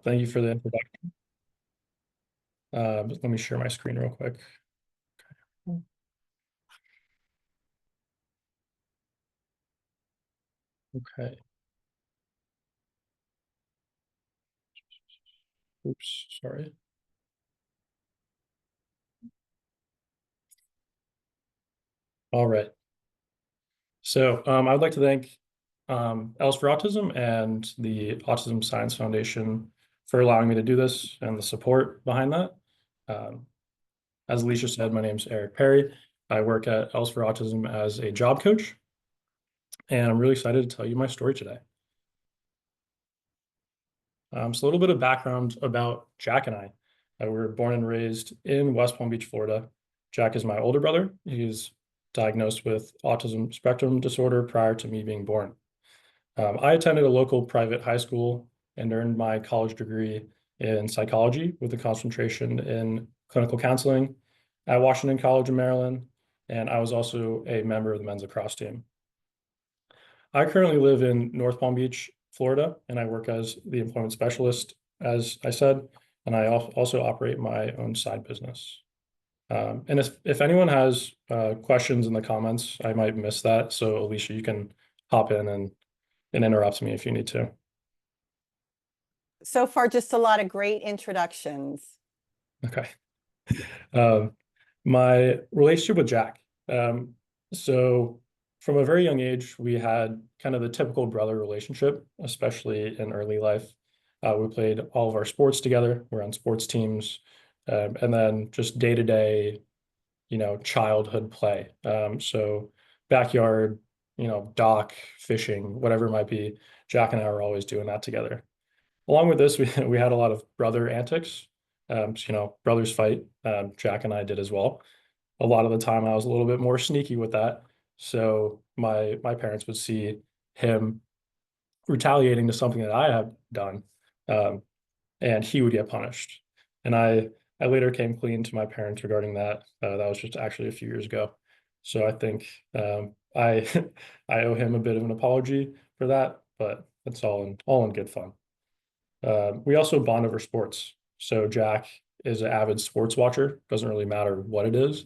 Thank you for the introduction. Let me share my screen real quick. Okay. Oops, sorry. All right. So I'd like to thank Else for Autism and the Autism Science Foundation for allowing me to do this and the support behind that. Um, as Alicia said, my name is Erik Parry. I work at Else for Autism as a job coach, and I'm really excited to tell you my story today. So a little bit of background about Jack and I. We were born and raised in West Palm Beach, Florida. Jack is my older brother. He's diagnosed with autism spectrum disorder prior to me being born. I attended a local private high school and earned my college degree in psychology with a concentration in clinical counseling at Washington College in Maryland. And I was also a member of the men's lacrosse team. I currently live in North Palm Beach, Florida, and I work as the employment specialist, as I said, and I also operate my own side business. And if anyone has questions in the comments, I might miss that. So Alicia, you can hop in and interrupt me if you need to. So far, just a lot of great introductions. Okay. Um, my relationship with Jack. So from a very young age, we had kind of the typical brother relationship, especially in early life. We played all of our sports together. We're on sports teams, and then just day to day, childhood play. So backyard, dock, fishing, whatever it might be. Jack and I were always doing that together. Along with this, we had a lot of brother antics. So, brothers fight. Jack and I did as well. A lot of the time, I was a little bit more sneaky with that. So my parents would see him retaliating to something that I had done, um, and he would get punished. And I later came clean to my parents regarding that. That was just actually a few years ago. So I think I I owe him a bit of an apology for that, but it's all in good fun. We also bond over sports. So Jack is an avid sports watcher. Doesn't really matter what it is.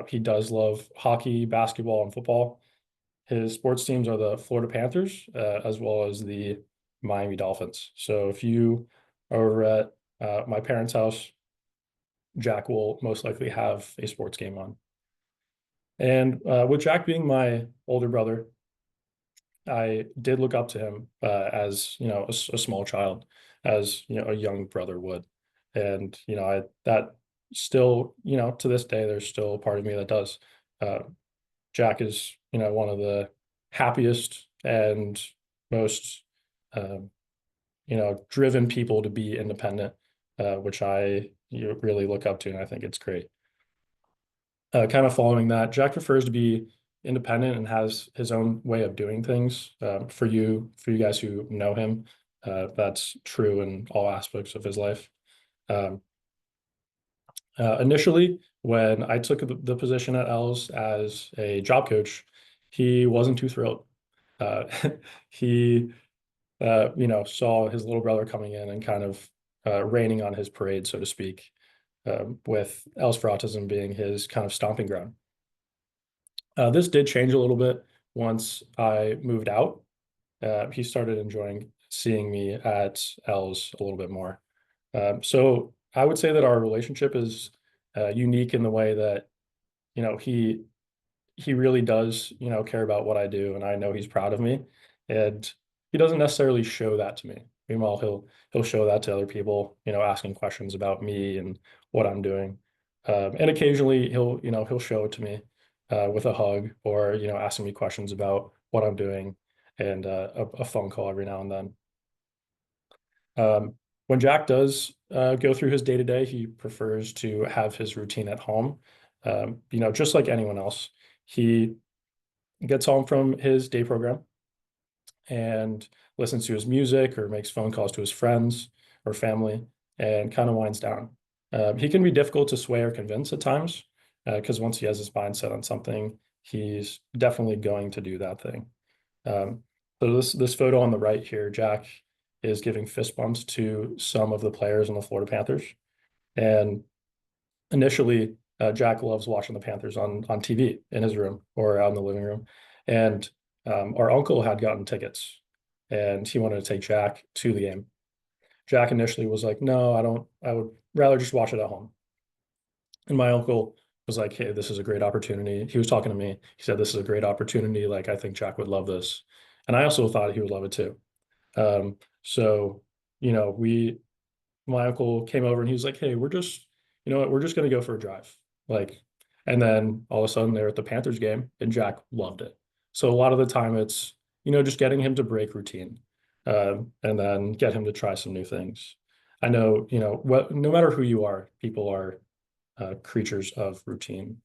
He does love hockey, basketball, and football. His sports teams are the Florida Panthers, as well as the Miami Dolphins. So if you are over at my parents' house, Jack will most likely have a sports game on. And with Jack being my older brother, I did look up to him as a small child, as a young brother would, and I that still to this day there's still a part of me that does. Uh, Jack is one of the happiest and most um, driven people to be independent, which I really look up to, and I think it's great. Kind of following that, Jack prefers to be independent and has his own way of doing things. For you guys who know him, that's true in all aspects of his life. Um, Initially, when I took the position at Els as a job coach, he wasn't too thrilled. Uh, he, saw his little brother coming in and kind of raining on his parade, so to speak, with Els for Autism being his kind of stomping ground. This did change a little bit once I moved out. He started enjoying seeing me at Els a little bit more. So I would say that our relationship is unique in the way that, he really does, care about what I do, and I know he's proud of me. And he doesn't necessarily show that to me. Meanwhile, he'll show that to other people, asking questions about me and what I'm doing. And occasionally he'll show it to me with a hug or asking me questions about what I'm doing and a phone call every now and then. When Jack does go through his day to day, he prefers to have his routine at home. Just like anyone else, he gets home from his day program and listens to his music or makes phone calls to his friends or family and kind of winds down. He can be difficult to sway or convince at times because once he has his mind set on something, he's definitely going to do that thing. Um, so this photo on the right here, Jack is giving fist bumps to some of the players on the Florida Panthers. And initially, Jack loves watching the Panthers on TV in his room or out in the living room. And our uncle had gotten tickets and he wanted to take Jack to the game. Jack initially was like, no, I don't, I would rather just watch it at home. And my uncle was like, hey, this is a great opportunity. He was talking to me. He said, this is a great opportunity. Like, I think Jack would love this. And I also thought he would love it too. So, we my uncle came over and he was like, hey, we're just, you know what, we're just gonna go for a drive. Like, and then all of a sudden they're at the Panthers game and Jack loved it. So a lot of the time it's, just getting him to break routine, and then get him to try some new things. I know, no matter who you are, people are creatures of routine.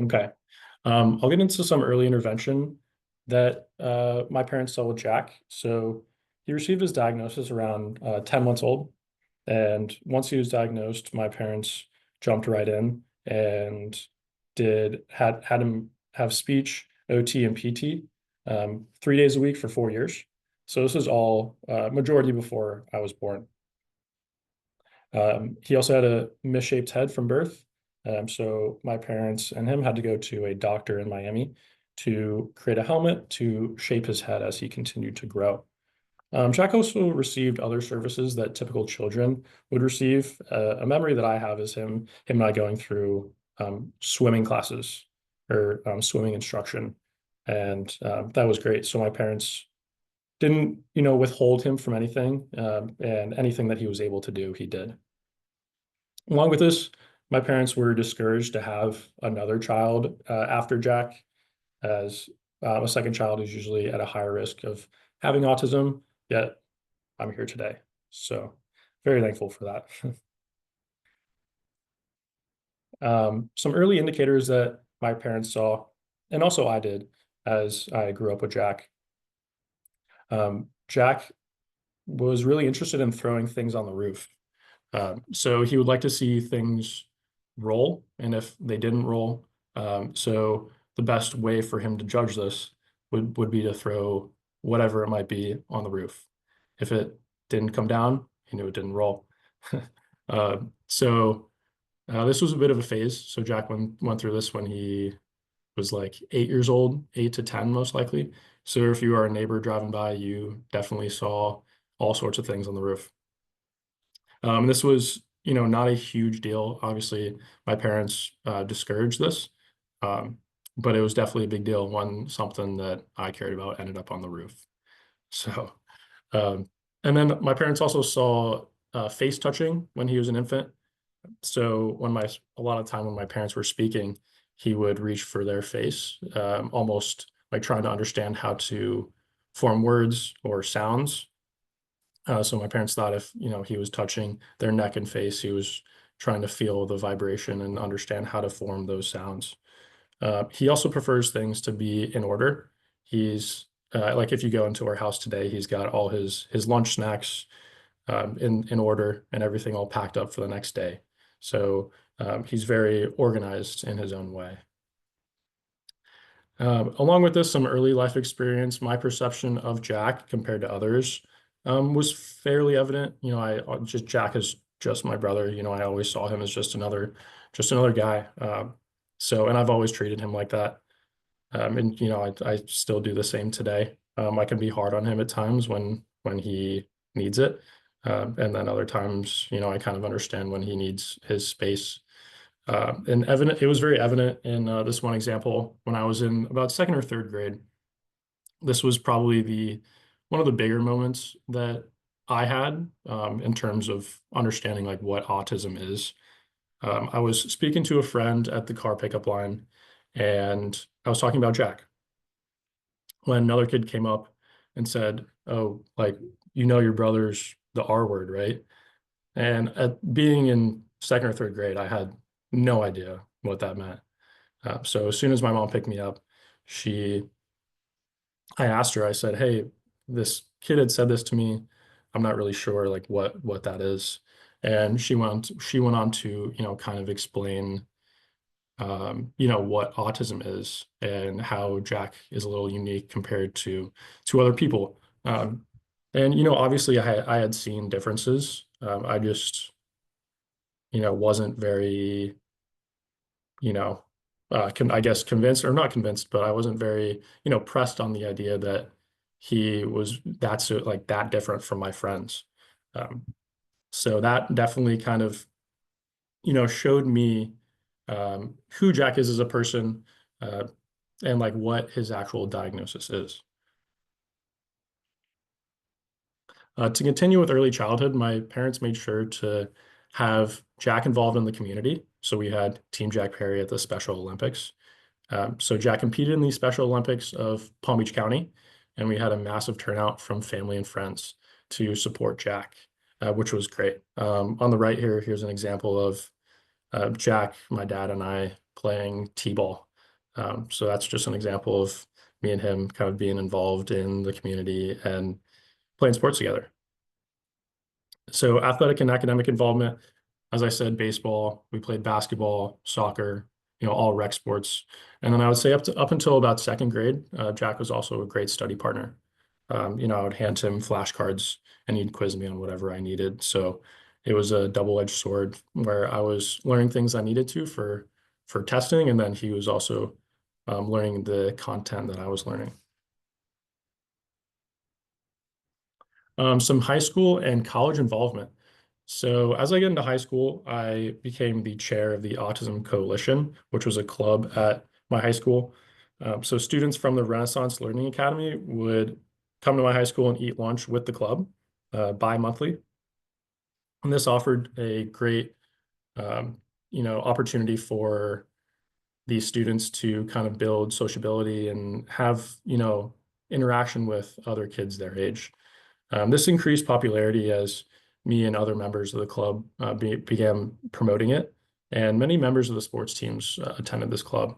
Okay. I'll get into some early intervention that my parents saw with Jack. So he received his diagnosis around 10 months old. And once he was diagnosed, my parents jumped right in and had him have speech, OT, and PT 3 days a week for 4 years. So this is all majority before I was born. He also had a misshaped head from birth. So my parents and him had to go to a doctor in Miami to create a helmet to shape his head as he continued to grow. Jack also received other services that typical children would receive. A memory that I have is him and I going through swimming classes or swimming instruction, and that was great. So my parents didn't, withhold him from anything, and anything that he was able to do, he did. Along with this, my parents were discouraged to have another child after Jack, as a second child is usually at a higher risk of having autism, yet I'm here today. So very thankful for that. Some early indicators that my parents saw, and also I did as I grew up with Jack. Jack was really interested in throwing things on the roof. So he would like to see things roll, and if they didn't roll, so the best way for him to judge this would be to throw whatever it might be on the roof. If it didn't come down, he knew it didn't roll. Uh, so this was a bit of a phase. So Jack went through this when he was like 8 years old, 8 to 10 most likely. So if you are a neighbor driving by, you definitely saw all sorts of things on the roof. This was, not a huge deal. Obviously, my parents discouraged this, but it was definitely a big deal when something that I cared about ended up on the roof. So, um, and then my parents also saw face touching when he was an infant. So a lot of time when my parents were speaking, he would reach for their face, almost like trying to understand how to form words or sounds. So my parents thought if, he was touching their neck and face, he was trying to feel the vibration and understand how to form those sounds. He also prefers things to be in order. He's like if you go into our house today, he's got all his lunch snacks in order and everything all packed up for the next day. So he's very organized in his own way. Along with this, some early life experience, my perception of Jack compared to others was fairly evident. Jack is just my brother. I always saw him as just another guy. And I've always treated him like that. And I still do the same today. I can be hard on him at times when he needs it. And then other times, I kind of understand when he needs his space. It was very evident in this one example when I was in about second or third grade. This was probably one of the bigger moments that I had in terms of understanding like what autism is. I was speaking to a friend at the car pickup line, and I was talking about Jack when another kid came up and said, "Oh, like your brother's the R word, right?" And at being in second or third grade, I had no idea what that meant. So as soon as my mom picked me up, I asked her, I said, "Hey, this kid had said this to me. I'm not really sure like what that is." And she went on to, kind of explain what autism is and how Jack is a little unique compared to other people. And obviously I had seen differences. I just, wasn't very, you know, I guess convinced or not convinced, but I wasn't very, pressed on the idea that he was like that different from my friends. Um, so that definitely kind of, showed me who Jack is as a person, uh, and like what his actual diagnosis is. To continue with early childhood, my parents made sure to have Jack involved in the community. So we had Team Jack Perry at the Special Olympics. So Jack competed in the Special Olympics of Palm Beach County, and we had a massive turnout from family and friends to support Jack, which was great. On the right here, here's an example of Jack, my dad, and I playing t-ball. So that's just an example of me and him kind of being involved in the community and playing sports together. So athletic and academic involvement, as I said, baseball, we played basketball, soccer, all rec sports. And then I would say up until about second grade, Jack was also a great study partner. I would hand him flashcards and he'd quiz me on whatever I needed. So it was a double-edged sword where I was learning things I needed to for testing, and then he was also learning the content that I was learning. Some high school and college involvement. So as I get into high school, I became the chair of the Autism Coalition, which was a club at my high school. So students from the Renaissance Learning Academy would come to my high school and eat lunch with the club bi-monthly. And this offered a great, opportunity for these students to kind of build sociability and have, interaction with other kids their age. This increased popularity as me and other members of the club began promoting it, and many members of the sports teams attended this club.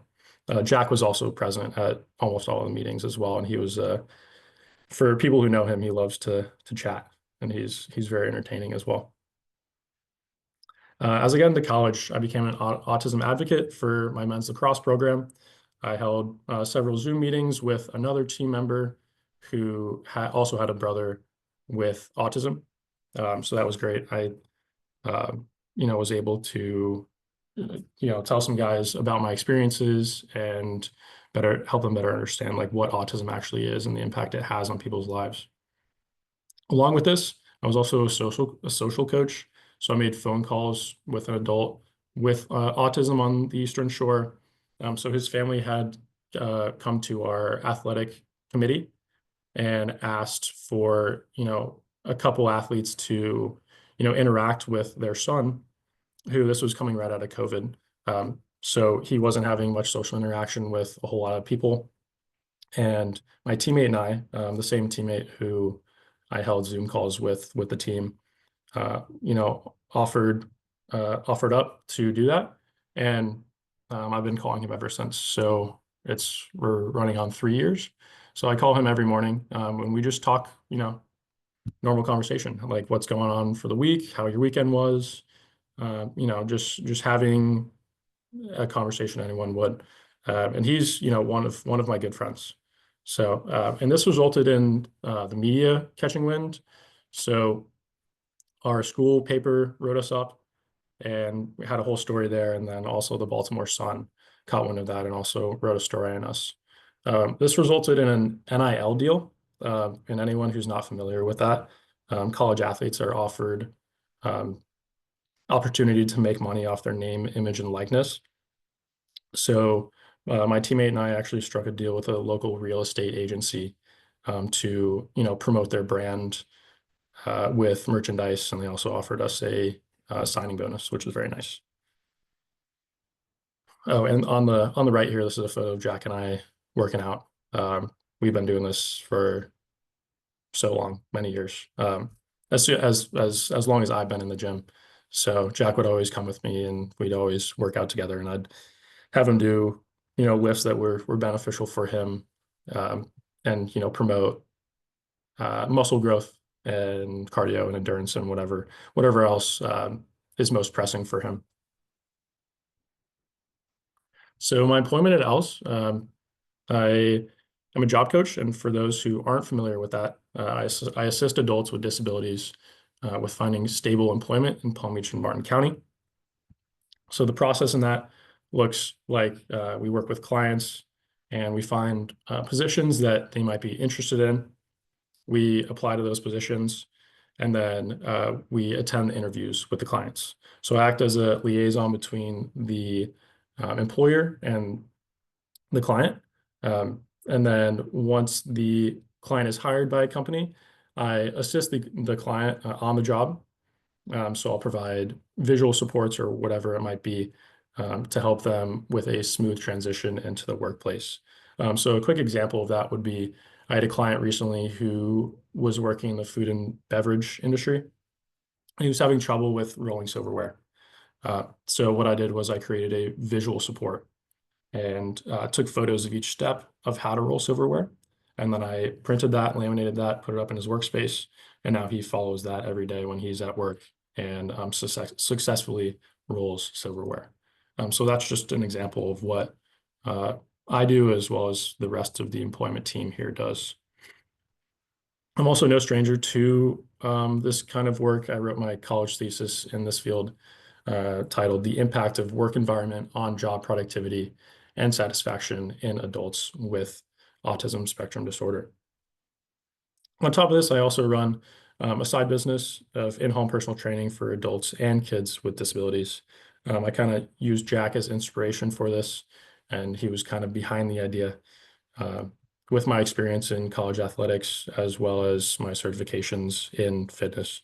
Jack was also present at almost all of the meetings as well, and he was, for people who know him, he loves to chat, and he's very entertaining as well. As I got into college, I became an autism advocate for my men's lacrosse program. I held several Zoom meetings with another team member who also had a brother with autism. So that was great. I, was able to, tell some guys about my experiences and help them better understand like what autism actually is and the impact it has on people's lives. Along with this, I was also a social coach. So I made phone calls with an adult with autism on the Eastern Shore. So his family had come to our athletic committee and asked for, a couple athletes to, interact with their son, who this was coming right out of COVID. So he wasn't having much social interaction with a whole lot of people. And my teammate and I, the same teammate who I held Zoom calls with the team, offered up to do that, and I've been calling him ever since. So we're running on 3 years. So I call him every morning, and we just talk, normal conversation, like what's going on for the week, how your weekend was, just having a conversation anyone would. And he's, one of my good friends. So, and this resulted in the media catching wind. So our school paper wrote us up and we had a whole story there. And then also the Baltimore Sun caught wind of that and also wrote a story on us. This resulted in an NIL deal. And anyone who's not familiar with that, college athletes are offered opportunity to make money off their name, image, and likeness. So my teammate and I actually struck a deal with a local real estate agency to, promote their brand with merchandise, and they also offered us a signing bonus, which was very nice. Oh, and on the right here, this is a photo of Jack and I working out. We've been doing this for so long, many years, as long as I've been in the gym. So Jack would always come with me, and we'd always work out together, and I'd have him do, lifts that were beneficial for him, and promote muscle growth and cardio and endurance and whatever else is most pressing for him. So my employment at ELS, I am a job coach, and for those who aren't familiar with that, I assist adults with disabilities with finding stable employment in Palm Beach and Martin County. So the process in that looks like we work with clients and we find positions that they might be interested in. We apply to those positions, and then we attend interviews with the clients. So I act as a liaison between the employer and the client. And then once the client is hired by a company, I assist the client on the job. So I'll provide visual supports or whatever it might be to help them with a smooth transition into the workplace. So a quick example of that would be I had a client recently who was working in the food and beverage industry. He was having trouble with rolling silverware. So what I did was I created a visual support and took photos of each step of how to roll silverware. And then I printed that, laminated that, put it up in his workspace. And now he follows that every day when he's at work and successfully rolls silverware. So that's just an example of what I do as well as the rest of the employment team here does. I'm also no stranger to this kind of work. I wrote my college thesis in this field titled The Impact of Work Environment on Job Productivity and Satisfaction in Adults with Autism Spectrum Disorder. On top of this, I also run a side business of in-home personal training for adults and kids with disabilities. I kind of used Jack as inspiration for this, and he was kind of behind the idea. Uh, with my experience in college athletics, as well as my certifications in fitness,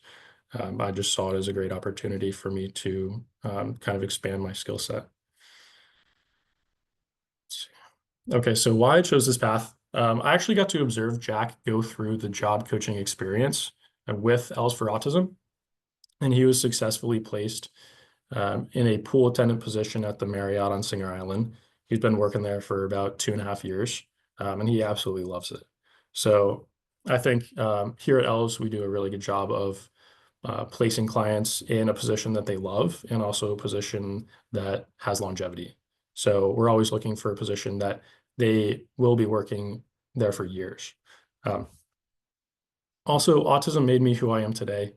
I just saw it as a great opportunity for me to kind of expand my skill set. Okay, so why I chose this path, I actually got to observe Jack go through the job coaching experience with Els for Autism, and he was successfully placed in a pool attendant position at the Marriott on Singer Island. He's been working there for about 2.5 years, and he absolutely loves it. So I think here at Els, we do a really good job of placing clients in a position that they love and also a position that has longevity. So we're always looking for a position that they will be working there for years. Also, autism made me who I am today,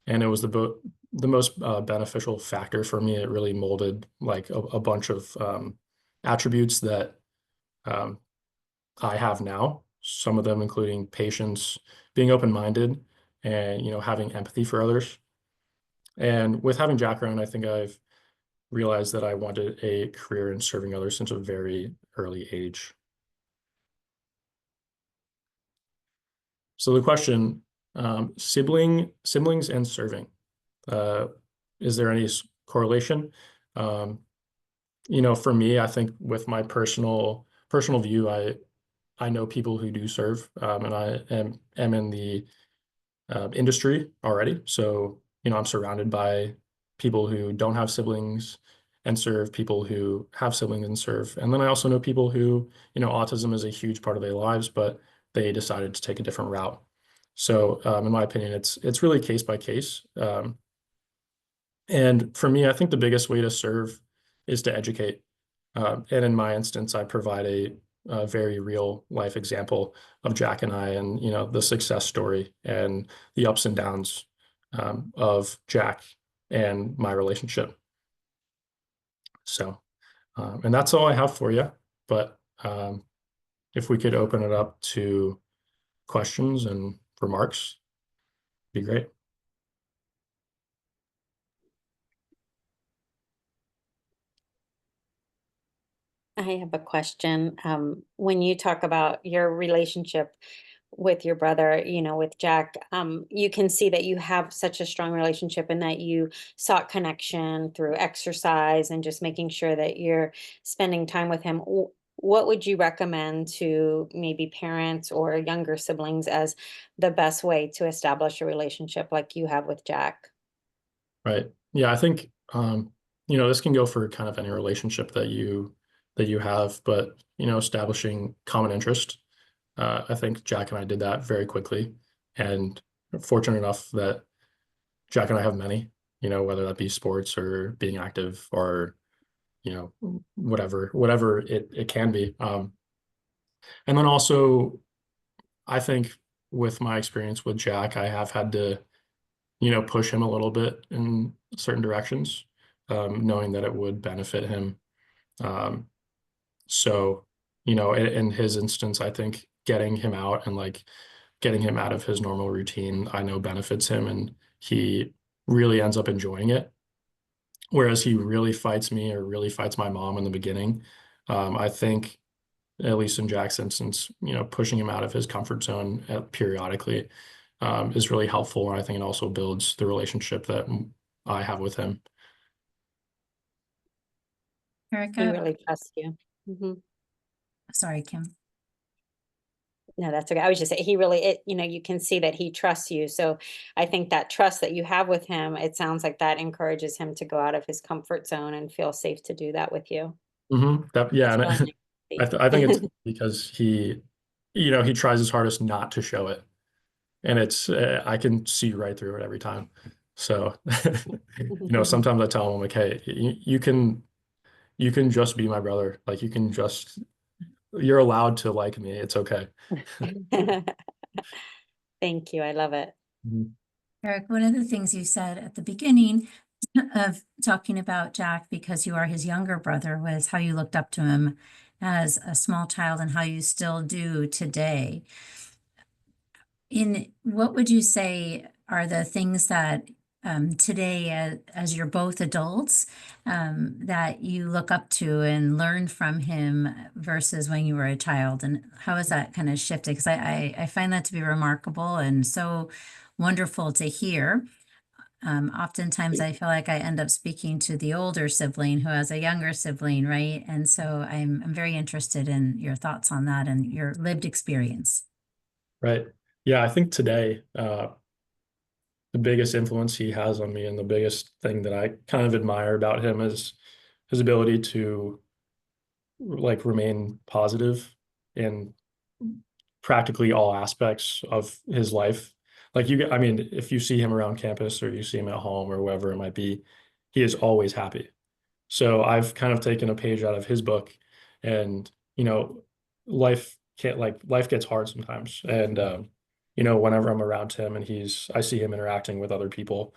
and it was the most beneficial factor for me. It really molded like a bunch of attributes that um, I have now. Some of them including patience, being open-minded, and having empathy for others. And with having Jack around, I think I've realized that I wanted a career in serving others since a very early age. So the question, siblings and serving, uh, is there any correlation? Um, for me, I think with my personal view, I know people who do serve, and I am in the industry already. So, I'm surrounded by people who don't have siblings and serve, people who have siblings and serve. And then I also know people who, autism is a huge part of their lives, but they decided to take a different route. So, in my opinion, it's really case by case. And for me, I think the biggest way to serve is to educate. And in my instance, I provide a very real life example of Jack and I, and the success story and the ups and downs of Jack and my relationship. So, and that's all I have for you. But if we could open it up to questions and remarks, be great. I have a question. When you talk about your relationship with your brother, with Jack, you can see that you have such a strong relationship and that you sought connection through exercise and just making sure that you're spending time with him. What would you recommend to maybe parents or younger siblings as the best way to establish a relationship like you have with Jack? Right. Yeah, I think this can go for kind of any relationship that you have, but establishing common interest. I think Jack and I did that very quickly, and fortunate enough that Jack and I have many, whether that be sports or being active or whatever it can be. And then also, I think with my experience with Jack, I have had to, push him a little bit in certain directions, knowing that it would benefit him. Um, so, in his instance, I think getting him out and like getting him out of his normal routine, I know benefits him, and he really ends up enjoying it. Whereas he really fights me or really fights my mom in the beginning. I think, at least in Jack's instance, pushing him out of his comfort zone periodically is really helpful. And I think it also builds the relationship that I have with him. He Erica, really trusts you. Mhm. sorry, Kim. No, that's okay. I was just saying, you can see that he trusts you. So I think that trust that you have with him, it sounds like that encourages him to go out of his comfort zone and feel safe to do that with you. Yeah, That's really and nice to I think it's see. because he tries his hardest not to show it, and it's I can see right through it every time. So, sometimes I tell him like, hey, you can just be my brother. Like you're allowed to like me. It's okay. Thank you. I love it. Mhm. Eric, one of the things you said at the beginning of talking about Jack, because you are his younger brother, was how you looked up to him as a small child and how you still do today. What would you say are the things that today, as you're both adults, that you look up to and learn from him versus when you were a child? And how has that kind of shifted? Because I find that to be remarkable and so wonderful to hear. Oftentimes I feel like I end up speaking to the older sibling who has a younger sibling, right? And so I'm very interested in your thoughts on that and your lived experience. Right. Yeah, I think today, the biggest influence he has on me and the biggest thing that I kind of admire about him is his ability to like remain positive in practically all aspects of his life. Like I mean, if you see him around campus or you see him at home or wherever it might be, he is always happy. So I've kind of taken a page out of his book, and life can't like life gets hard sometimes. And whenever I'm around him and I see him interacting with other people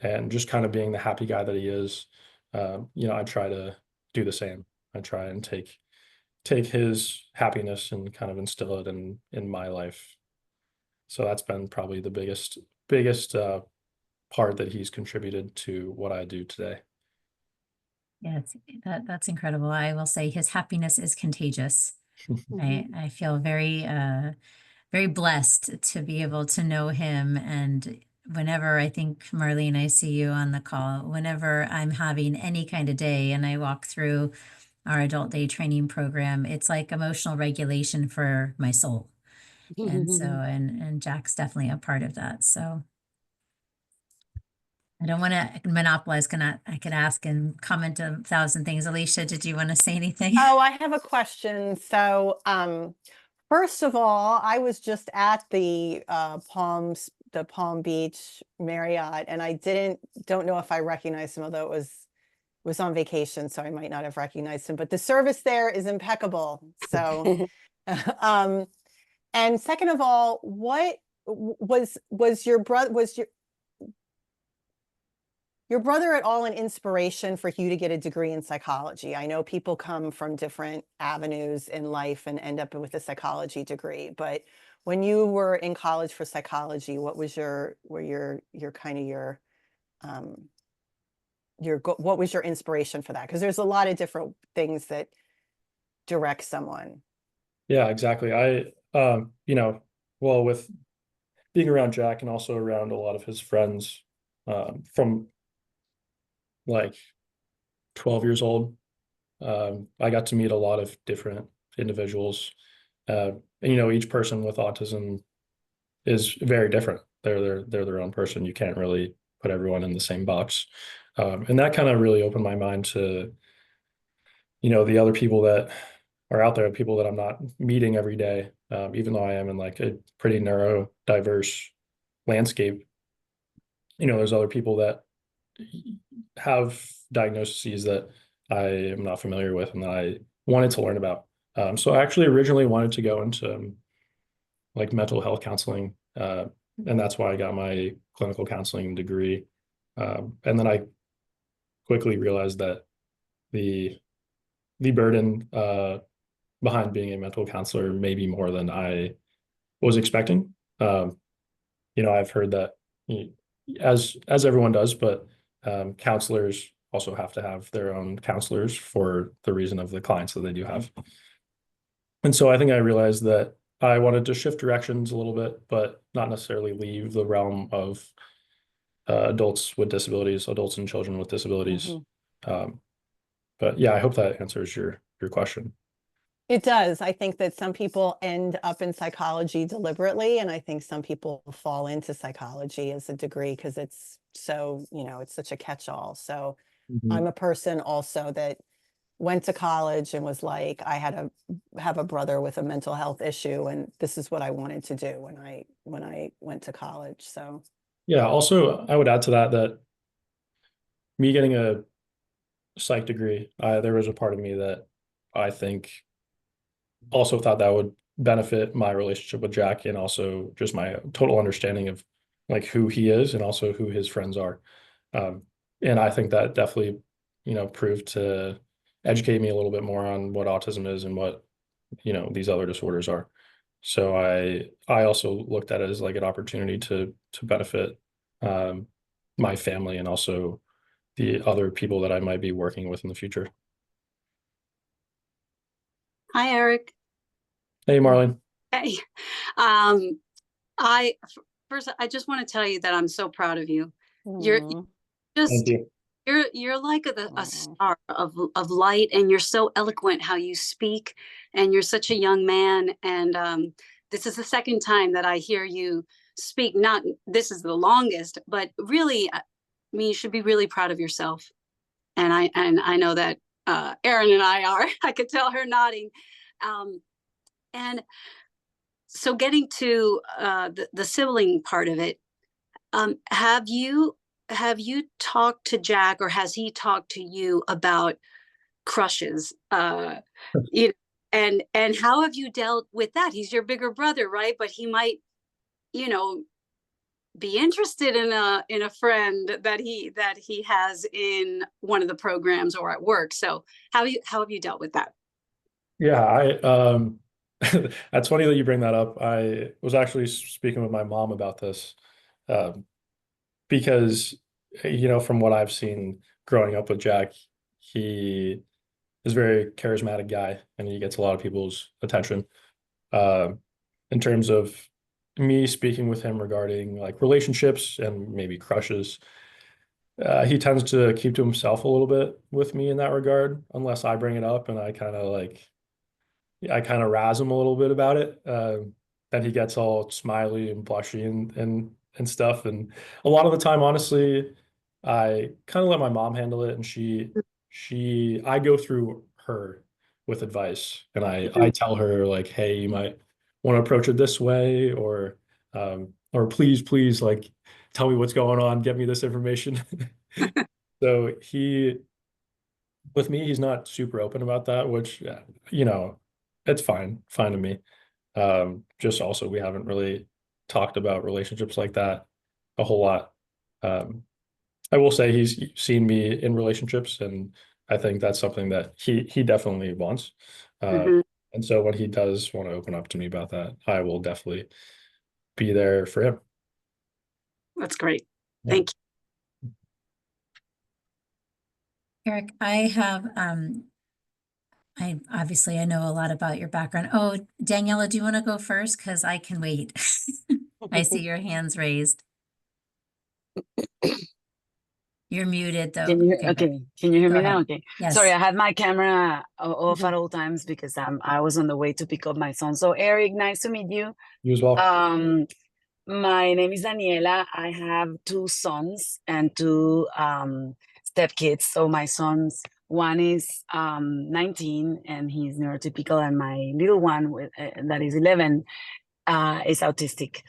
and just kind of being the happy guy that he is, I try to do the same. I try and take his happiness and kind of instill it in my life. So that's been probably the biggest part that he's contributed to what I do today. Yes, that's incredible. I will say his happiness is contagious. Mhm. I feel very blessed to be able to know him. And whenever I think, Marlene, I see you on the call, whenever I'm having any kind of day and I walk through our adult day training program, it's like emotional regulation for my soul. And so, and Jack's definitely a part of that. So I don't want to monopolize. I could ask and comment 1,000 things. Alicia, did you want to say anything? Oh, I have a question. So, first of all, I was just at the Palm Beach Marriott, and I don't know if I recognized him, although it was on vacation, so I might not have recognized him. But the service there is impeccable. So, um, and second of all, what was your brother at all an inspiration for you to get a degree in psychology? I know people come from different avenues in life and end up with a psychology degree, but when you were in college for psychology, what was um, what was your inspiration for that? Because there's a lot of different things that direct someone. Yeah, exactly. Well, with being around Jack and also around a lot of his friends, from like 12 years old, I got to meet a lot of different individuals. And each person with autism is very different. They're their own person. You can't really put everyone in the same box. And that kind of really opened my mind to, the other people that are out there, people that I'm not meeting every day, even though I am in like a pretty neurodiverse landscape. There's other people that have diagnoses that I am not familiar with and that I wanted to learn about. So I actually originally wanted to go into like mental health counseling, and that's why I got my clinical counseling degree. And then I quickly realized that the burden behind being a mental counselor may be more than I was expecting. I've heard that as everyone does, but counselors also have to have their own counselors for the reason of the clients that they do have. And so I think I realized that I wanted to shift directions a little bit, but not necessarily leave the realm of adults with disabilities, adults and children with disabilities. But yeah, I hope that answers your question. It does. I think that some people end up in psychology deliberately, and I think some people fall into psychology as a degree because it's so, it's such a catch-all. So I'm a person also that went to college and was like, I had to have a brother with a mental health issue, and this is what I wanted to do when I went to college. So Yeah, also I would add to that me getting a psych degree, there was a part of me that I think also thought that would benefit my relationship with Jack and also just my total understanding of like who he is and also who his friends are. And I think that definitely, proved to educate me a little bit more on what autism is and what, these other disorders are. So I also looked at it as like an opportunity to benefit my family and also the other people that I might be working with in the future. Hi, Eric. Hey, Marlene. Hey. Um, first, I just want to tell you that I'm so proud of you. You're Aw. just Thank you. you're like a Aw. star of light, and you're so eloquent how you speak, and you're such a young man. And this is the second time that I hear you speak. Not this is the longest, but really, I mean, you should be really proud of yourself. And I know that Erin and I are. I could tell her nodding. And so getting to the sibling part of it, have you talked to Jack, or has he talked to you about crushes? You know, and how have you dealt with that? He's your bigger brother, right? But he might, you know, be interested in a friend that he has in one of the programs or at work. So how have you dealt with that? Yeah, that's funny that you bring that up. I was actually speaking with my mom about this, um, because from what I've seen growing up with Jack, he is a very charismatic guy and he gets a lot of people's attention. Um, in terms of me speaking with him regarding like relationships and maybe crushes, he tends to keep to himself a little bit with me in that regard, unless I bring it up and I kind of razz him a little bit about it. Then he gets all smiley and blushy and stuff. And a lot of the time, honestly, I kind of let my mom handle it, and I go through her with advice, and I tell her like, hey, you might want to approach it this way, or please, like, tell me what's going on, get me this information. So with me, he's not super open about that, which, it's fine to me. Just also, we haven't really talked about relationships like that a whole lot. Um, I will say he's seen me in relationships, and I think that's something that he definitely wants. Uh, Hmm. and so when he does want to open up to me about that, I will definitely be there for him. That's great. Yeah. Thank Eric, I obviously I know a lot about your background. Oh, Daniela, do you want to go first? Because I can wait. I see your hands raised. You're muted though. Can you Okay, good. okay? Can you hear Go me now? ahead. Okay. Yes. Sorry, I had my camera off at all times because I was on the way to pick up my son. So Eric, nice to meet you. You as well. My name is Daniela. I have two sons and two stepkids. So my sons, one is 19 and he's neurotypical, and my little one that is 11 is autistic.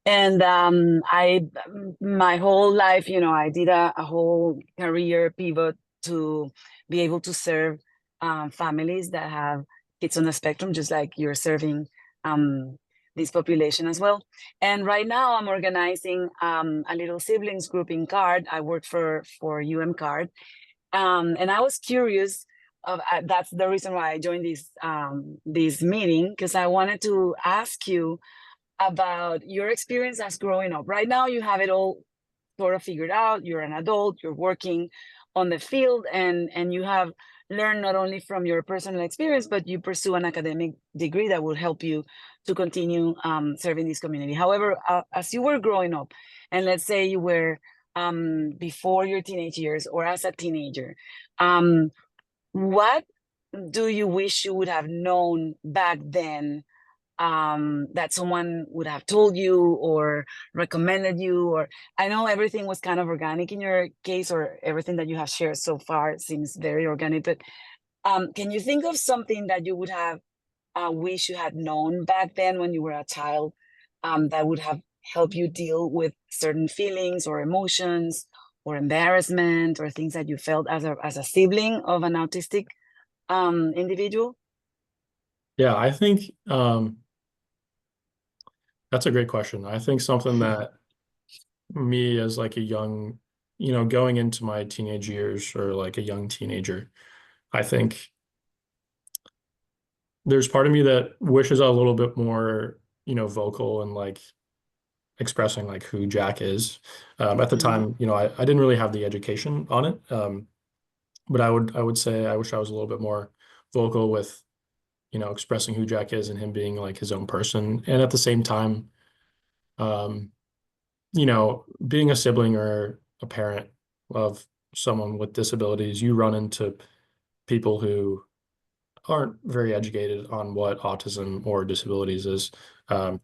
And my whole life, I did a whole career pivot to be able to serve families that have kids on the spectrum, just like you're serving this population as well. And right now I'm organizing a little siblings group in CARD. I work for CARD. And I was curious, that's the reason why I joined this meeting, because I wanted to ask you about your experience as growing up. Right now you have it all sort of figured out. You're an adult, you're working on the field, and you have learned not only from your personal experience, but you pursue an academic degree that will help you to continue serving this community. However, as you were growing up, and let's say you were before your teenage years or as a teenager, what do you wish you would have known back then, that someone would have told you or recommended you? Or I know everything was kind of organic in your case, or everything that you have shared so far seems very organic, but can you think of something that you would have wish you had known back then when you were a child, that would have helped you deal with certain feelings or emotions or embarrassment or things that you felt as a sibling of an autistic individual? Yeah, I think that's a great question. I think something that me as like a young, going into my teenage years or like a young teenager, I think there's part of me that wishes a little bit more, vocal and like expressing like who Jack is. At the time, I didn't really have the education on it. But I would say I wish I was a little bit more vocal with, expressing who Jack is and him being like his own person. And at the same time, um, being a sibling or a parent of someone with disabilities, you run into people who aren't very educated on what autism or disabilities is. Um,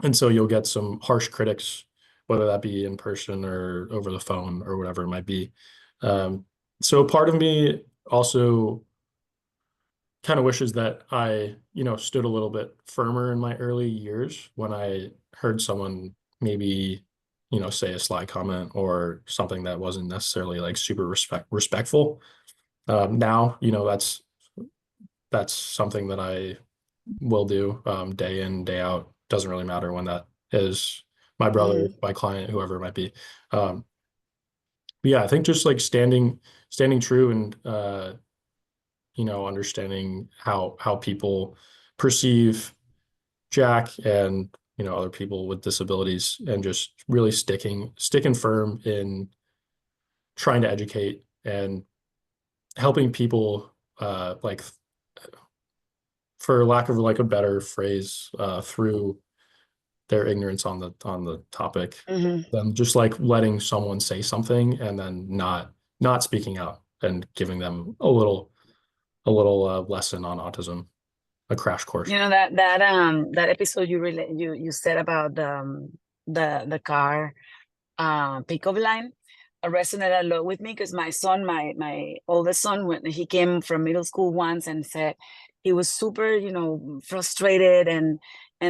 and so you'll get some harsh critics, whether that be in person or over the phone or whatever it might be. So part of me also kind of wishes that I, stood a little bit firmer in my early years when I heard someone maybe, say a sly comment or something that wasn't necessarily like super respectful. Now, that's something that I will do day in, day out. Doesn't really matter when that is, my brother, my client, whoever it might be. But yeah, I think just like standing true and understanding how people perceive Jack and other people with disabilities, and just really sticking firm in trying to educate and helping people, like, for lack of like a better phrase, through their ignorance on the topic, than just like letting someone say something and then not speaking out and giving them a little lesson on autism, a crash course. That episode you said about the car pickup line resonated a lot with me, because my son, my oldest son, when he came from middle school once and said he was super, frustrated and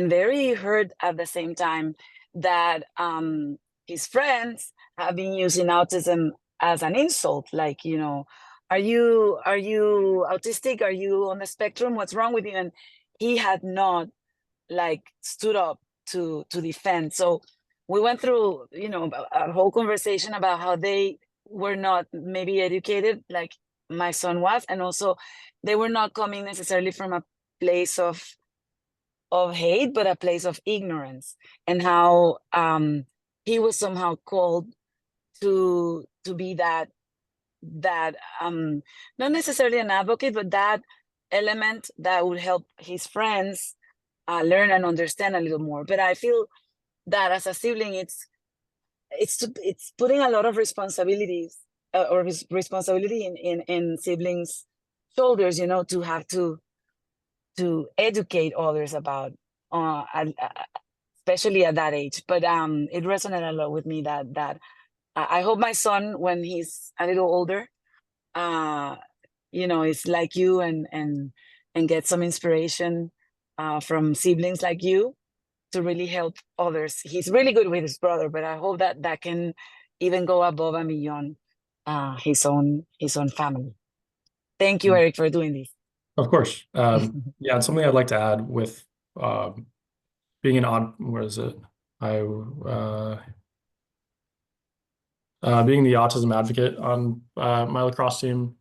very hurt at the same time, that his friends have been using autism as an insult, like, are you autistic? Are you on the spectrum? What's wrong with you? And he had not like stood up to defend. So we went through, a whole conversation about how they were not maybe educated like my son was, and also they were not coming necessarily from a place of hate, but a place of ignorance, and how he was somehow called to be that not necessarily an advocate, but that element that would help his friends learn and understand a little more. But I feel that as a sibling, it's putting a lot of responsibilities responsibility in siblings' shoulders, to have to educate others about, especially at that age. But it resonated a lot with me that I hope my son, when he's a little older, is like you and get some inspiration from siblings like you to really help others. He's really good with his brother, but I hope that can even go above and beyond. his own family. Thank you, Mm. Erik, for doing this. Of course. Yeah, it's something I'd like to add with um, being an odd, what is it? I being the autism advocate on my lacrosse team,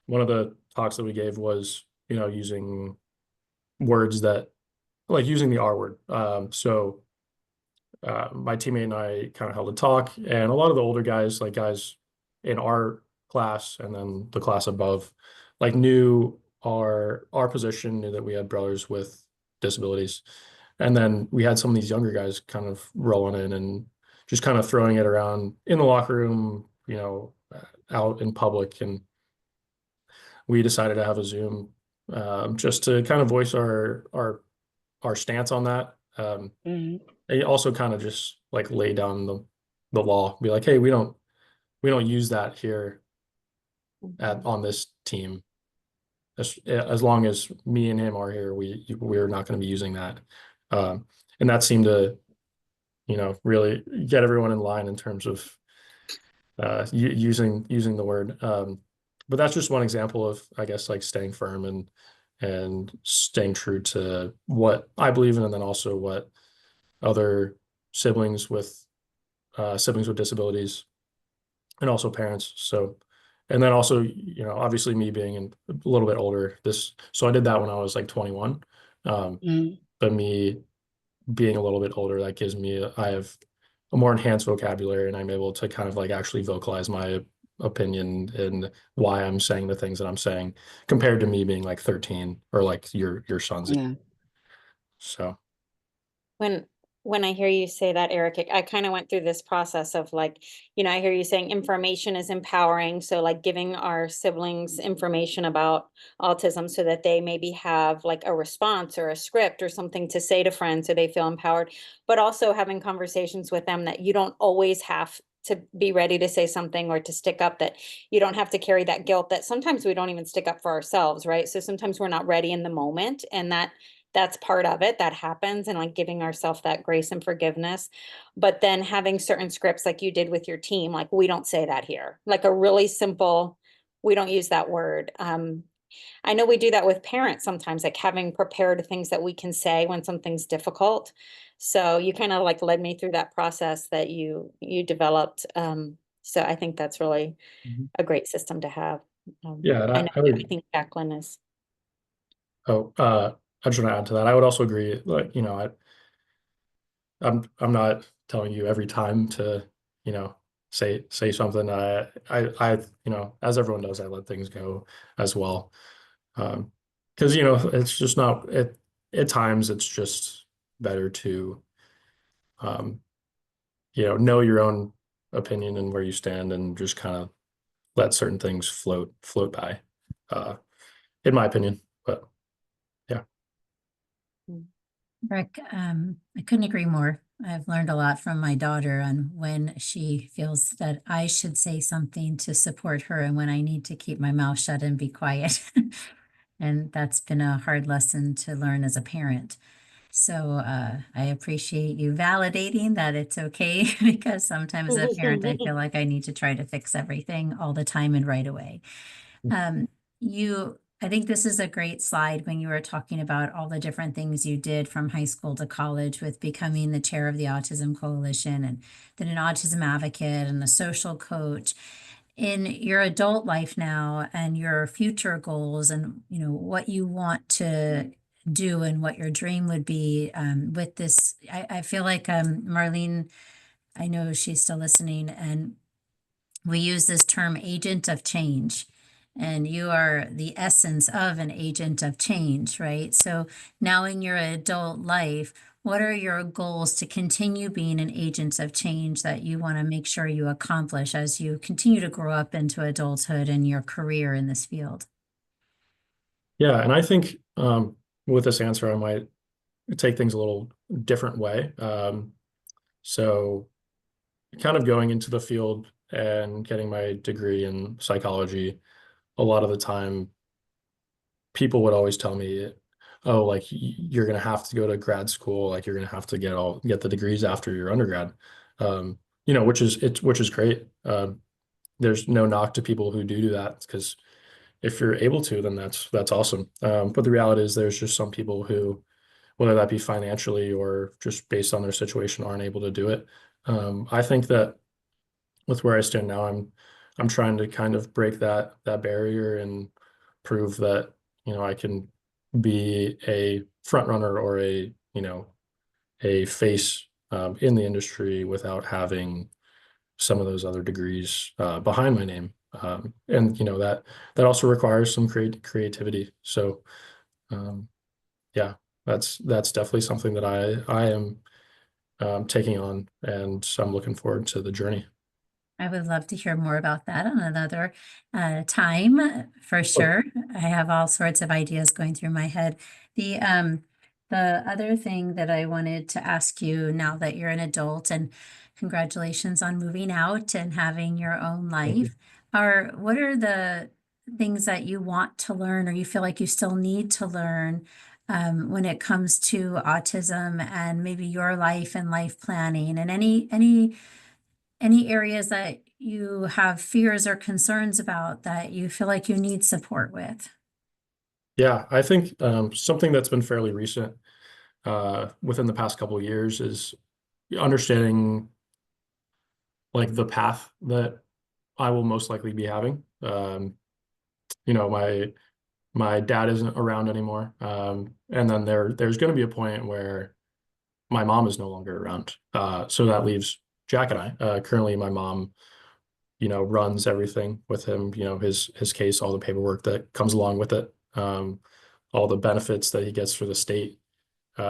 one of the talks that we gave was, using words that like using the R word. So my teammate and I kind of held a talk, and a lot of the older guys, like guys in our class and then the class above, like knew our position, knew that we had brothers with disabilities. And then we had some of these younger guys kind of rolling in and just kind of throwing it around in the locker room, out in public. And we decided to have a Zoom just to kind of voice our stance on that. Mhm. And also kind of just like lay down the law, be like, hey, we don't use that here on this team. As long as me and him are here, we're not going to be using that. And that seemed to, really get everyone in line in terms of using the word. But that's just one example of, I guess, like staying firm and staying true to what I believe in, and then also what other siblings with disabilities and also parents. So, and then also, obviously me being a little bit older, so I did that when I was like 21. Mhm. But me being a little bit older, that gives me, I have a more enhanced vocabulary, and I'm able to kind of like actually vocalize my opinion and why I'm saying the things that I'm saying compared to me being like 13 or like your son's. Yeah. So, When when I hear you say that, Eric, I kind of went through this process of like, I hear you saying information is empowering. So like giving our siblings information about autism so that they maybe have like a response or a script or something to say to friends so they feel empowered, but also having conversations with them that you don't always have to be ready to say something or to stick up, that you don't have to carry that guilt that sometimes we don't even stick up for ourselves, right? So sometimes we're not ready in the moment, and that's part of it, that happens, and like giving ourselves that grace and forgiveness. But then having certain scripts like you did with your team, like we don't say that here, like a really simple, we don't use that word. I know we do that with parents sometimes, like having prepared things that we can say when something's difficult. So you kind of like led me through that process that you developed. So I think that's really Mhm. a great system to have. Yeah, and I know, I I would, think Jacqueline is. oh, I just want to add to that. I would also agree, like, I'm not telling you every time to, say something. As everyone does, I let things go as well. Because, it's just not, at times it's just better to, um, know your own opinion and where you stand and just kind of let certain things float by, uh, in my opinion. But yeah. Rick, I couldn't agree more. I've learned a lot from my daughter on when she feels that I should say something to support her and when I need to keep my mouth shut and be quiet. And that's been a hard lesson to learn as a parent. So I appreciate you validating that it's okay because sometimes as a parent, I feel like I need to try to fix everything all the time and right away. Um, I think this is a great slide when you were talking about all the different things you did from high school to college with becoming the chair of the Autism Coalition and then an autism advocate and a social coach. In your adult life now and your future goals and what you want to do and what your dream would be with this, I feel like Marlene, I know she's still listening, and we use this term agent of change, and you are the essence of an agent of change, right? So now in your adult life, what are your goals to continue being an agent of change that you want to make sure you accomplish as you continue to grow up into adulthood and your career in this field? Yeah. And I think, with this answer, I might take things a little different way. So kind of going into the field and getting my degree in psychology, a lot of the time people would always tell me, oh, like you're gonna have to go to grad school, like you're gonna have to get the degrees after your undergrad. Which is great. there's no knock to people who do that, because if you're able to, then that's awesome. But the reality is there's just some people who, whether that be financially or just based on their situation, aren't able to do it. I think that with where I stand now, I'm trying to kind of break that barrier and prove that, I can be a front runner or a face in the industry without having some of those other degrees behind my name. And that also requires some creativity. So yeah, that's definitely something that I am taking on, and so I'm looking forward to the journey. I would love to hear more about that on another time for sure. I have all sorts of ideas going through my head. The other thing that I wanted to ask you, now that you're an adult, and congratulations on moving out and having your own Thank you. life, what are the things that you want to learn or you feel like you still need to learn when it comes to autism and maybe your life and life planning, and any areas that you have fears or concerns about that you feel like you need support with? Yeah, I think something that's been fairly recent within the past couple of years is understanding like the path that I will most likely be having. My dad isn't around anymore, and then there's going to be a point where my mom is no longer around. So that leaves Jack and I. Currently, my mom, runs everything with him. His case, all the paperwork that comes along with it, all the benefits that he gets for the state.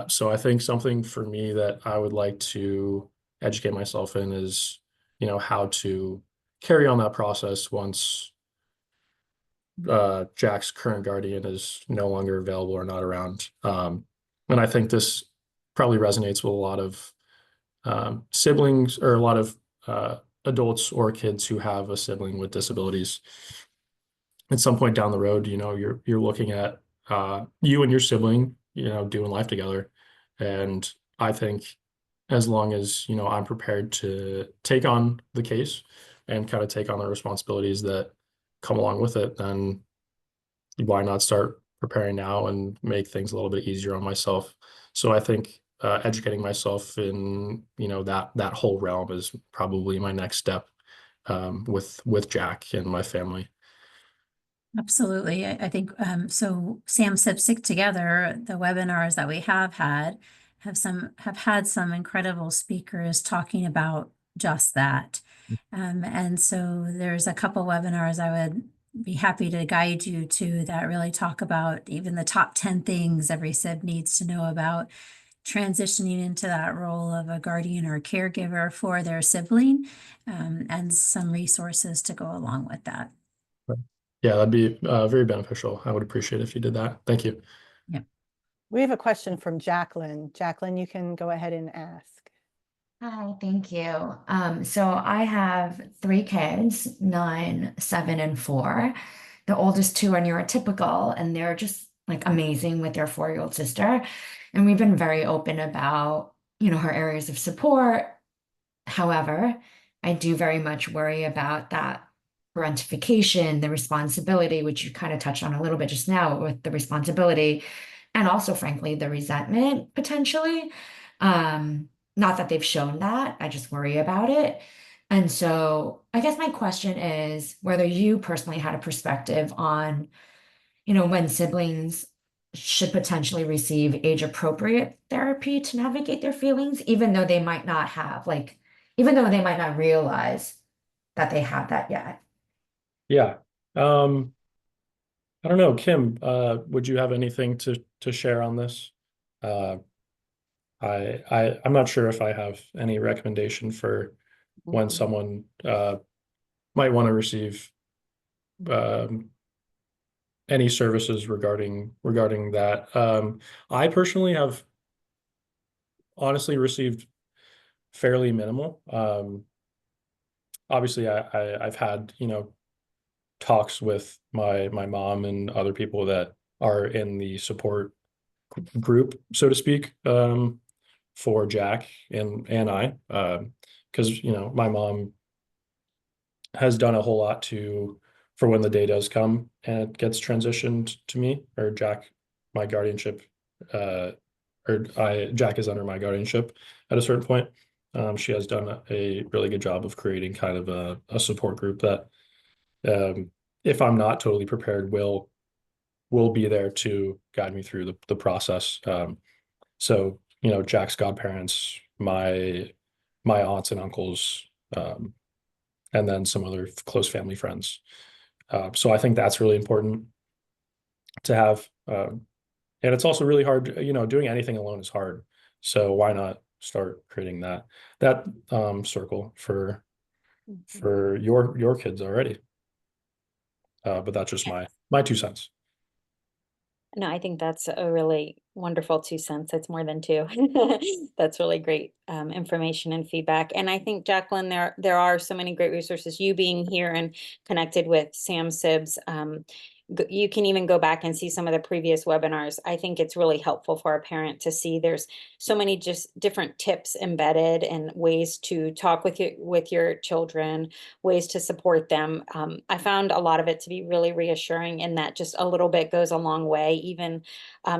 So I think something for me that I would like to educate myself in is, how to carry on that process once Jack's current guardian is no longer available or not around. And I think this probably resonates with a lot of siblings, or a lot of adults or kids who have a sibling with disabilities. At some point down the road, you're looking at you and your sibling, doing life together. And I think as long as, I'm prepared to take on the case and kind of take on the responsibilities that come along with it, then why not start preparing now and make things a little bit easier on myself? So I think educating myself in, that whole realm is probably my next step with Jack and my family. Absolutely. I think so. Sam Sibs Stick Together, the webinars that we have had have had some incredible speakers talking about just that. And so there's a couple webinars I would be happy to guide you to that really talk about even the top 10 things every sib needs to know about transitioning into that role of a guardian or caregiver for their sibling, and some resources to go along with that. Yeah, that'd be very beneficial. I would appreciate it if you did that. Thank you. Yeah. We have a question from Jacqueline. Jacqueline, you can go ahead and ask. Hi, thank you. So I have 3 kids, 9, 7, and 4. The oldest 2 are neurotypical, and they're just like amazing with their 4-year-old sister. And we've been very open about, her areas of support. However, I do very much worry about that parentification, the responsibility, which you kind of touched on a little bit just now with the responsibility, and also, frankly, the resentment potentially. Not that they've shown that, I just worry about it. And so I guess my question is whether you personally had a perspective on, when siblings should potentially receive age appropriate therapy to navigate their feelings, even though they might not have, even though they might not realize that they have that yet. Yeah. I don't know, Kim, would you have anything to share on this? I'm not sure if I have any recommendation for when someone might want to receive um, any services regarding that. I personally have honestly received fairly minimal. Obviously, I've had talks with my mom and other people that are in the support group, so to speak, for Jack and I, because my mom has done a whole lot for when the day does come and it gets transitioned to me or Jack, my guardianship, Jack is under my guardianship at a certain point. She has done a really good job of creating kind of a support group that, if I'm not totally prepared, will be there to guide me through the process. So, Jack's godparents, my aunts and uncles, and then some other close family friends. So I think that's really important to have. And it's also really hard, doing anything alone is hard. So why not start creating that circle for your kids already? But that's just my 2 cents. No, I think that's a really wonderful 2 cents. It's more than 2. That's really great information and feedback. And I think, Jacqueline, there are so many great resources. You being here and connected with Sam Sibs, you can even go back and see some of the previous webinars. I think it's really helpful for a parent to see there's so many just different tips embedded and ways to talk with your children, ways to support them. I found a lot of it to be really reassuring, in that just a little bit goes a long way. Even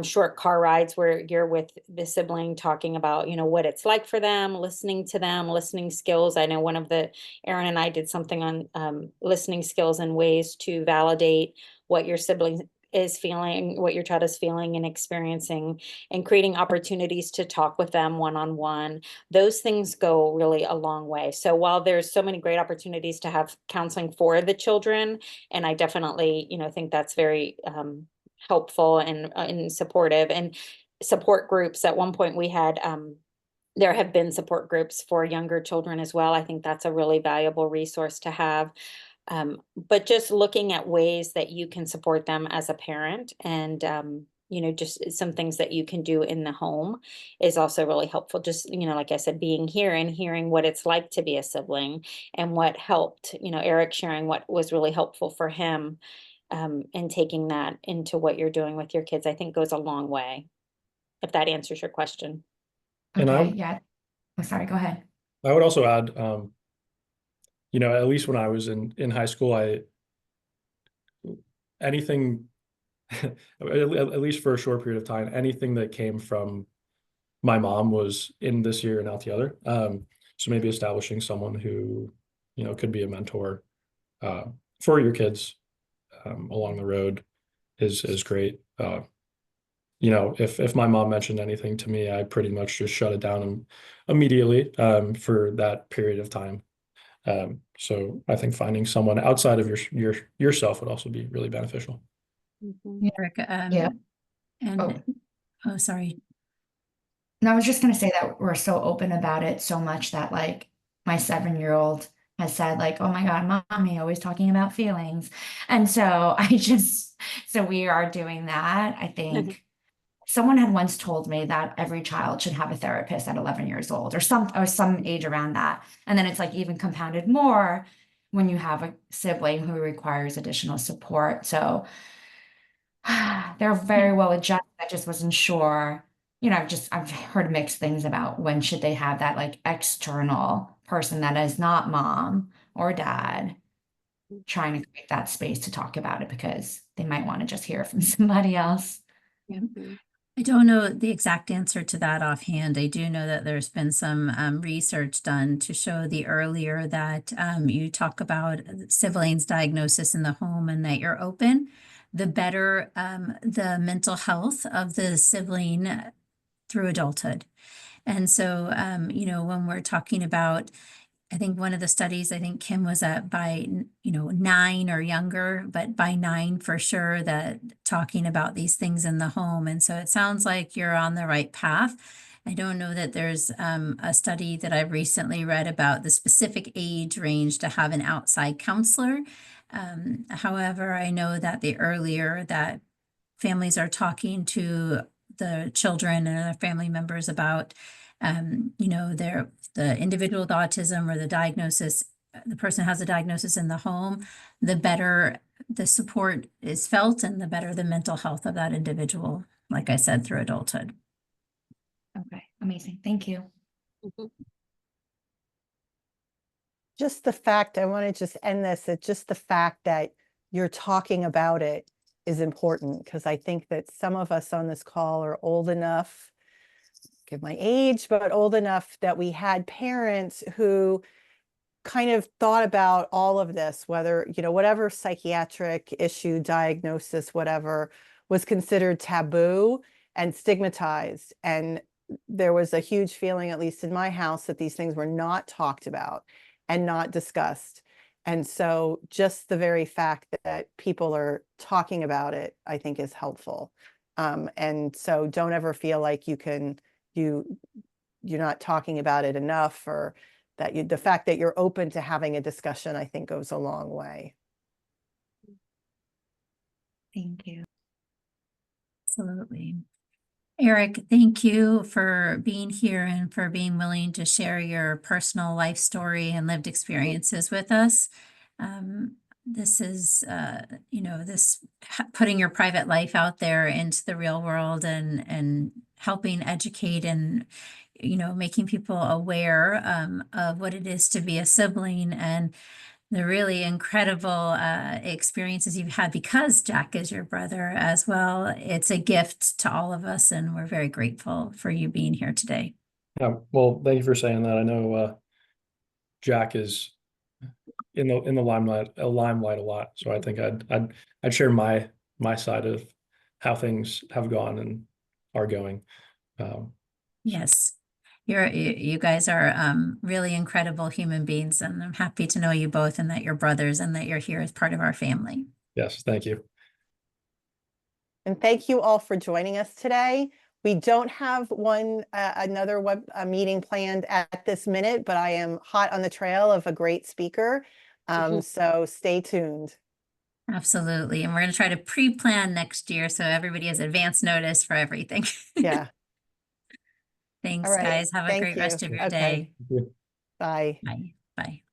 short car rides where you're with the sibling talking about, what it's like for them, listening to them, listening skills. I know Aaron and I did something on listening skills and ways to validate what your sibling is feeling, what your child is feeling and experiencing, and creating opportunities to talk with them one-on-one. Those things go really a long way. So while there's so many great opportunities to have counseling for the children, and I definitely, think that's very helpful and supportive, and support groups. At one point we had, there have been support groups for younger children as well. I think that's a really valuable resource to have. But just looking at ways that you can support them as a parent, and just some things that you can do in the home is also really helpful. Just, like I said, being here and hearing what it's like to be a sibling, and what helped, Erik sharing what was really helpful for him, and taking that into what you're doing with your kids, I think goes a long way, if that answers your question. And Okay, yeah. Oh, sorry, go ahead. I would also add, at least when I was in high school, anything, at least for a short period of time, anything that came from my mom was in this year and out the other. So maybe establishing someone who, could be a mentor for your kids along the road is great. If my mom mentioned anything to me, I pretty much just shut it down immediately for that period of time. So I think finding someone outside of yourself would also be really beneficial. Erik, Yeah. and oh, sorry. No, I was just gonna say that we're so open about it so much that like my 7-year-old has said like, oh my God, mommy always talking about feelings. And so so we are doing that. I think someone had once told me that every child should have a therapist at 11 years old or some age around that. And then it's like even compounded more when you have a sibling who requires additional support. So they're very well adjusted. I just wasn't sure. I've heard mixed things about when should they have that like external person that is not mom or dad trying to create that space to talk about it, because they might want to just hear from somebody else. Yeah. I don't know the exact answer to that offhand. I do know that there's been some research done to show the earlier that you talk about siblings diagnosis in the home and that you're open, the better the mental health of the sibling through adulthood. And so, when we're talking about, I think one of the studies, I think Kim was at by, 9 or younger, but by 9 for sure, that talking about these things in the home. And so it sounds like you're on the right path. I don't know that there's a study that I've recently read about the specific age range to have an outside counselor. However, I know that the earlier that families are talking to the children and other family members about, the individual with autism or the diagnosis, the person has a diagnosis in the home, the better the support is felt and the better the mental health of that individual, like I said, through adulthood. Okay, amazing. Thank you. just the fact, I want to just end this, that just the fact that you're talking about it is important, because I think that some of us on this call are old enough, give my age, but old enough that we had parents who kind of thought about all of this, whether, you know, whatever psychiatric issue, diagnosis, whatever, was considered taboo and stigmatized. And there was a huge feeling, at least in my house, that these things were not talked about and not discussed. And so just the very fact that people are talking about it, I think, is helpful. And so don't ever feel like you're not talking about it enough, or that the fact that you're open to having a discussion, I think, goes a long way. Thank you. Absolutely. Erik, thank you for being here and for being willing to share your personal life story and lived experiences with us. This is, putting your private life out there into the real world and helping educate and, making people aware of what it is to be a sibling and the really incredible experiences you've had because Jack is your brother as well. It's a gift to all of us, and we're very grateful for you being here today. Yeah, well, thank you for saying that. I know Jack is in the limelight a lot, so I think I'd share my side of how things have gone and are going. Yes. You guys are really incredible human beings, and I'm happy to know you both and that you're brothers and that you're here as part of our family. Yes, thank you. And thank you all for joining us today. We don't have another meeting planned at this minute, but I am hot on the trail of a great speaker. So stay tuned. Absolutely. And we're going to try to pre-plan next year so everybody has advance notice for everything. Yeah. Thanks, All right. guys. Have a Thank great rest you. of your Okay. day. Thank you. Bye. Bye. Bye.